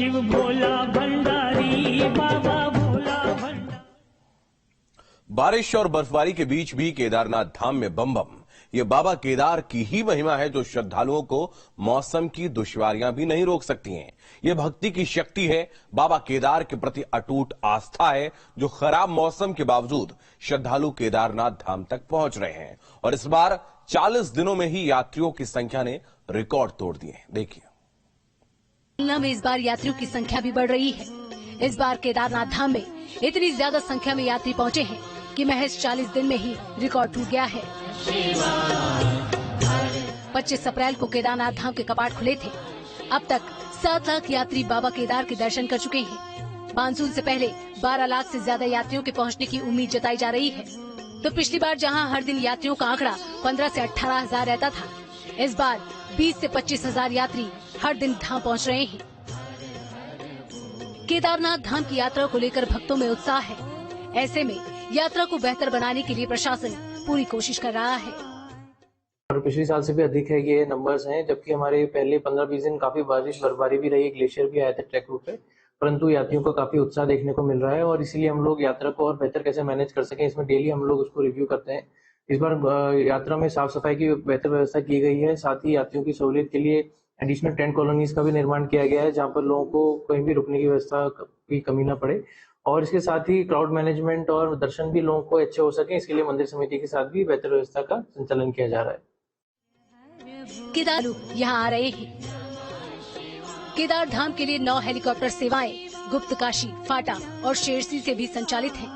शिव भोला भंडारी बाबा भोला भंडारी। बारिश और बर्फबारी के बीच भी केदारनाथ धाम में बम बम। ये बाबा केदार की ही महिमा है जो श्रद्धालुओं को मौसम की दुश्वारियां भी नहीं रोक सकती हैं। ये भक्ति की शक्ति है, बाबा केदार के प्रति अटूट आस्था है जो खराब मौसम के बावजूद श्रद्धालु केदारनाथ धाम तक पहुंच रहे हैं। और इस बार 40 दिनों में ही यात्रियों की संख्या ने रिकॉर्ड तोड़ दिए। देखिए, तुलना में इस बार यात्रियों की संख्या भी बढ़ रही है। इस बार केदारनाथ धाम में इतनी ज्यादा संख्या में यात्री पहुंचे हैं कि महज 40 दिन में ही रिकॉर्ड टूट गया है। 25 अप्रैल को केदारनाथ धाम के कपाट खुले थे। अब तक 7 लाख यात्री बाबा केदार के दर्शन कर चुके हैं। मानसून से पहले 12 लाख से ज्यादा यात्रियों के पहुंचने की उम्मीद जताई जा रही है। तो पिछली बार जहां हर दिन यात्रियों का आंकड़ा 15 से 18 हजार रहता था, इस बार 20 से 25 हजार यात्री हर दिन धाम पहुंच रहे हैं। केदारनाथ धाम की यात्रा को लेकर भक्तों में उत्साह है। ऐसे में यात्रा को बेहतर बनाने के लिए प्रशासन पूरी कोशिश कर रहा है। और पिछले साल से भी अधिक है ये नंबर्स हैं, जबकि हमारे पहले 15-20 दिन काफी बारिश बर्फबारी भी रही, ग्लेशियर भी आया था ट्रैक रूट पे, परंतु यात्रियों को काफी उत्साह देखने को मिल रहा है और इसीलिए हम लोग यात्रा को और बेहतर कैसे मैनेज कर सकें, इसमें डेली हम लोग उसको रिव्यू करते हैं। इस बार यात्रा में साफ सफाई की बेहतर व्यवस्था की गई है। साथ ही यात्रियों की सहूलियत के लिए एडिशनल टेंट कॉलोनीज का भी निर्माण किया गया है, जहाँ पर लोगों को कहीं भी रुकने की व्यवस्था की कमी न पड़े। और इसके साथ ही क्राउड मैनेजमेंट और दर्शन भी लोगों को अच्छे हो सके, इसके लिए मंदिर समिति के साथ भी बेहतर व्यवस्था का संचालन किया जा रहा है। केदार यहाँ आ रहे हैं। केदार धाम के लिए 9 हेलीकॉप्टर सेवाएं गुप्तकाशी, फाटा और शेरसी से भी संचालित हैं।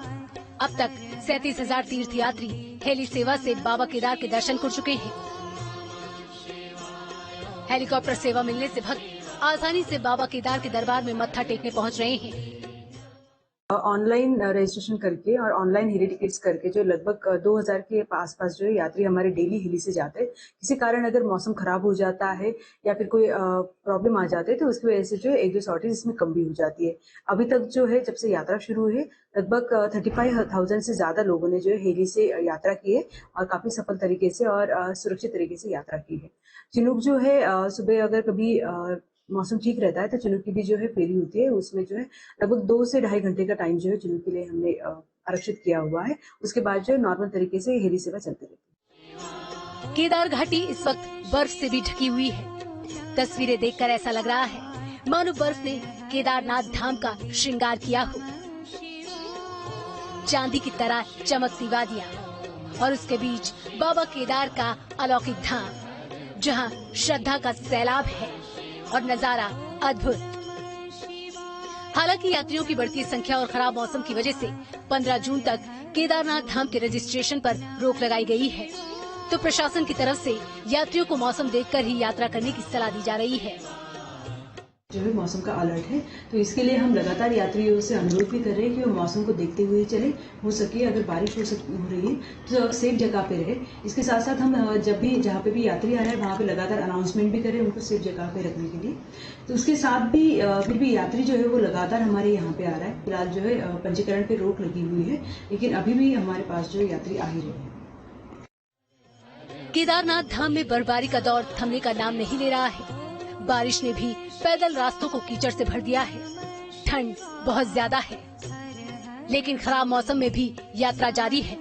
अब तक 37,000 तीर्थयात्री हेली सेवा से बाबा केदार के दर्शन कर चुके हैं। हेलीकॉप्टर सेवा मिलने से भक्त आसानी से बाबा केदार के दरबार में मत्था टेकने पहुंच रहे हैं। ऑनलाइन रजिस्ट्रेशन करके और ऑनलाइन हेली टिकट्स करके जो लगभग 2000 के आसपास जो यात्री हमारे डेली हेली से जाते हैं। किसी कारण अगर मौसम खराब हो जाता है या फिर कोई प्रॉब्लम आ जाती है तो उसकी वजह से जो 1-2 शॉर्टेज इसमें कम भी हो जाती है। अभी तक जो है जब से यात्रा शुरू हुई है लगभग 35,000 से ज्यादा लोगों ने जो है हेली से यात्रा की है और काफी सफल तरीके से और सुरक्षित तरीके से यात्रा की है। चिनूक जो है सुबह अगर कभी मौसम ठीक रहता है तो चिनूक की भी जो है फेरी होती है, उसमें जो है लगभग 2 से ढाई घंटे का टाइम जो है चिनूक के लिए हमने आरक्षित किया हुआ है। उसके बाद जो है नॉर्मल तरीके से हेली सेवा चलती रहती है। केदार घाटी इस वक्त बर्फ से भी ढकी हुई है। तस्वीरें देखकर ऐसा लग रहा है मानो बर्फ ने केदारनाथ धाम का श्रृंगार किया हो। चांदी की तरह चमकती वादियां और उसके बीच बाबा केदार का अलौकिक धाम, जहां श्रद्धा का सैलाब है और नजारा अद्भुत। हालांकि यात्रियों की बढ़ती संख्या और खराब मौसम की वजह से 15 जून तक केदारनाथ धाम के रजिस्ट्रेशन पर रोक लगाई गई है। तो प्रशासन की तरफ से यात्रियों को मौसम देखकर ही यात्रा करने की सलाह दी जा रही है। जो है मौसम का अलर्ट है, तो इसके लिए हम लगातार यात्रियों से अनुरोध भी कर रहे हैं कि वो मौसम को देखते हुए चले। हो सके अगर बारिश हो रही है तो सेफ जगह पे रहे। इसके साथ साथ हम जब भी जहाँ पे भी यात्री आ रहे हैं वहाँ पे लगातार अनाउंसमेंट भी करें उनको सेफ जगह पे रखने के लिए। तो उसके साथ भी फिर भी यात्री जो है वो लगातार हमारे यहाँ पे आ रहा है। फिलहाल जो है पंजीकरण पे रोक लगी हुई है, लेकिन अभी भी हमारे पास जो यात्री आ ही रहे हैं। केदारनाथ धाम में बर्फबारी का दौर थमने का नाम नहीं ले रहा है। बारिश ने भी पैदल रास्तों को कीचड़ से भर दिया है। ठंड बहुत ज्यादा है, लेकिन खराब मौसम में भी यात्रा जारी है।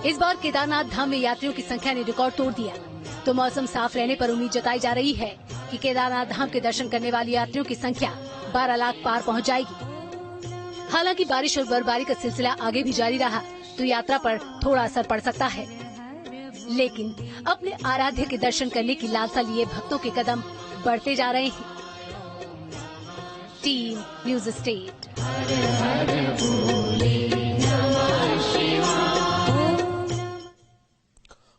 इस बार केदारनाथ धाम में यात्रियों की संख्या ने रिकॉर्ड तोड़ दिया। तो मौसम साफ रहने पर उम्मीद जताई जा रही है कि केदारनाथ धाम के दर्शन करने वाले यात्रियों की संख्या 12 लाख पार पहुंच जाएगी। हालांकि बारिश और बर्फबारी का सिलसिला आगे भी जारी रहा तो यात्रा पर थोड़ा असर पड़ सकता है, लेकिन अपने आराध्य के दर्शन करने की लालसा लिए भक्तों के कदम बढ़ते जा रहे हैं। Team news state.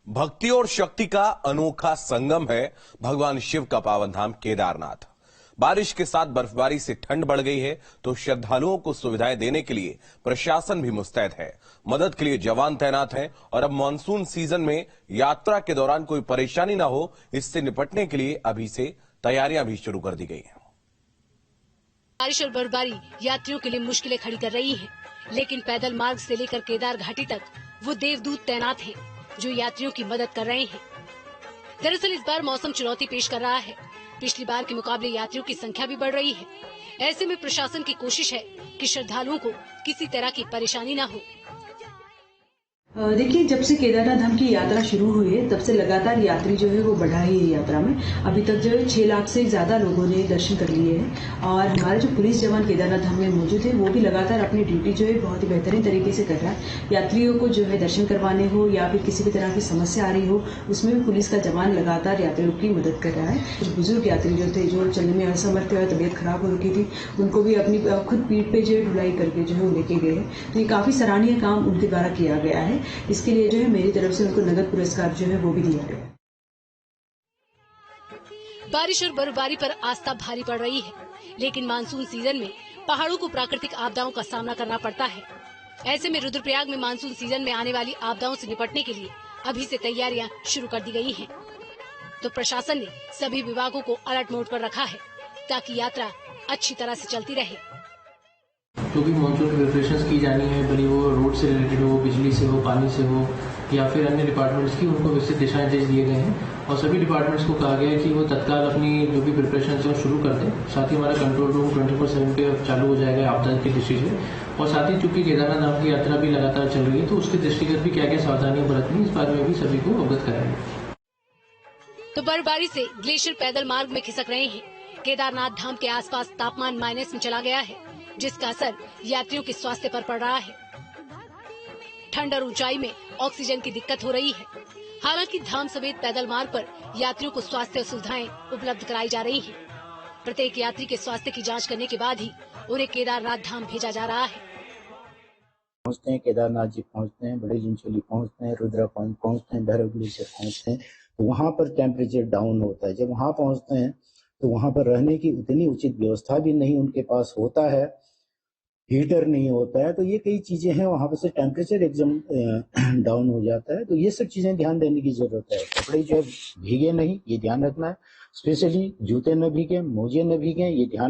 भक्ति और शक्ति का अनोखा संगम है भगवान शिव का पावन धाम केदारनाथ। बारिश के साथ बर्फबारी से ठंड बढ़ गई है तो श्रद्धालुओं को सुविधाएं देने के लिए प्रशासन भी मुस्तैद है। मदद के लिए जवान तैनात हैं और अब मानसून सीजन में यात्रा के दौरान कोई परेशानी न हो, इससे निपटने के लिए अभी से तैयारियां भी शुरू कर दी गई हैं। बारिश और बर्फबारी यात्रियों के लिए मुश्किलें खड़ी कर रही है, लेकिन पैदल मार्ग से लेकर केदार घाटी तक वो देवदूत तैनात हैं जो यात्रियों की मदद कर रहे हैं। दरअसल इस बार मौसम चुनौती पेश कर रहा है। पिछली बार के मुकाबले यात्रियों की संख्या भी बढ़ रही है। ऐसे में प्रशासन की कोशिश है कि श्रद्धालुओं को किसी तरह की परेशानी न हो। देखिए, जब से केदारनाथ धाम की यात्रा शुरू हुई है तब से लगातार यात्री जो है वो बढ़ा ही है यात्रा में। अभी तक जो है 6 लाख से ज्यादा लोगों ने दर्शन कर लिए हैं और हमारे जो पुलिस जवान केदारनाथ धाम में मौजूद है वो भी लगातार अपनी ड्यूटी जो है बहुत ही बेहतरीन तरीके से कर रहा है। यात्रियों को जो है दर्शन करवाने हो या फिर किसी भी तरह की समस्या आ रही हो उसमें भी पुलिस का जवान लगातार यात्रियों की मदद कर रहा है। कुछ बुजुर्ग यात्री जो थे जो चलने में असमर्थ और तबियत खराब हो रही थी उनको भी अपनी खुद पीठ पे जो है ढुलाई करके जो है वो लेके गए। तो ये काफी सराहनीय काम उनके द्वारा किया गया है। इसके लिए जो है मेरी तरफ से उनको नगद पुरस्कार जो है वो भी दिया गया। बारिश और बर्फबारी पर आस्था भारी पड़ रही है, लेकिन मानसून सीजन में पहाड़ों को प्राकृतिक आपदाओं का सामना करना पड़ता है। ऐसे में रुद्रप्रयाग में मानसून सीजन में आने वाली आपदाओं से निपटने के लिए अभी से तैयारियां शुरू कर दी गई हैं। तो प्रशासन ने सभी विभागों को अलर्ट मोड पर रखा है ताकि यात्रा अच्छी तरह से चलती रहे। जो भी मानसून की प्रिपरेशंस की जानी है, भले वो रोड से रिलेटेड हो, बिजली से हो, पानी से हो या फिर अन्य डिपार्टमेंट्स की, उनको विस्तृत दिशा निर्देश दिए गए हैं और सभी डिपार्टमेंट्स को कहा गया है कि वो तत्काल अपनी जो भी प्रिपरेशन है वो शुरू कर दें। साथ ही हमारा कंट्रोल रूम 24/7 पे चालू हो जाएगा आपदा की दृष्टि से। और साथ ही चूंकि केदारनाथ धाम की यात्रा भी लगातार चल रही है तो उसके दृष्टिगत भी क्या क्या सावधानियां बरतनी, इस बारे में भी सभी को अवगत कराएंगे। तो बर्फबारी से ग्लेशियर पैदल मार्ग में खिसक रहे हैं। केदारनाथ धाम के आसपास तापमान माइनस में चला गया है, जिसका असर यात्रियों के स्वास्थ्य पर पड़ रहा है। ठंड और ऊंचाई में ऑक्सीजन की दिक्कत हो रही है। हालांकि धाम समेत पैदल मार्ग पर यात्रियों को स्वास्थ्य सुविधाएं उपलब्ध कराई जा रही हैं। प्रत्येक यात्री के स्वास्थ्य की जांच करने के बाद ही उन्हें केदारनाथ धाम भेजा जा रहा है। पहुंचते हैं, केदारनाथ जी पहुंचते हैं, बड़े चिंचोली पहुंचते हैं, रुद्रा पॉइंट पहुंचते हैं, भैरव ग्लेशियर पहुंचते हैं, तो वहां पर टेम्परेचर डाउन होता है। जब वहां पहुंचते हैं तो वहां पर रहने की उतनी उचित व्यवस्था भी नहीं उनके पास होता है, हीटर नहीं होता है, तो ये कई चीजें हैं, वहां पर से टेम्परेचर एकदम डाउन हो जाता है। तो ये सब चीजें ध्यान देने की जरूरत है। कपड़े जो है भीगे नहीं, ये ध्यान रखना है। स्पेशली जूते न भीगे, मोजे न भीगे, ये ध्यान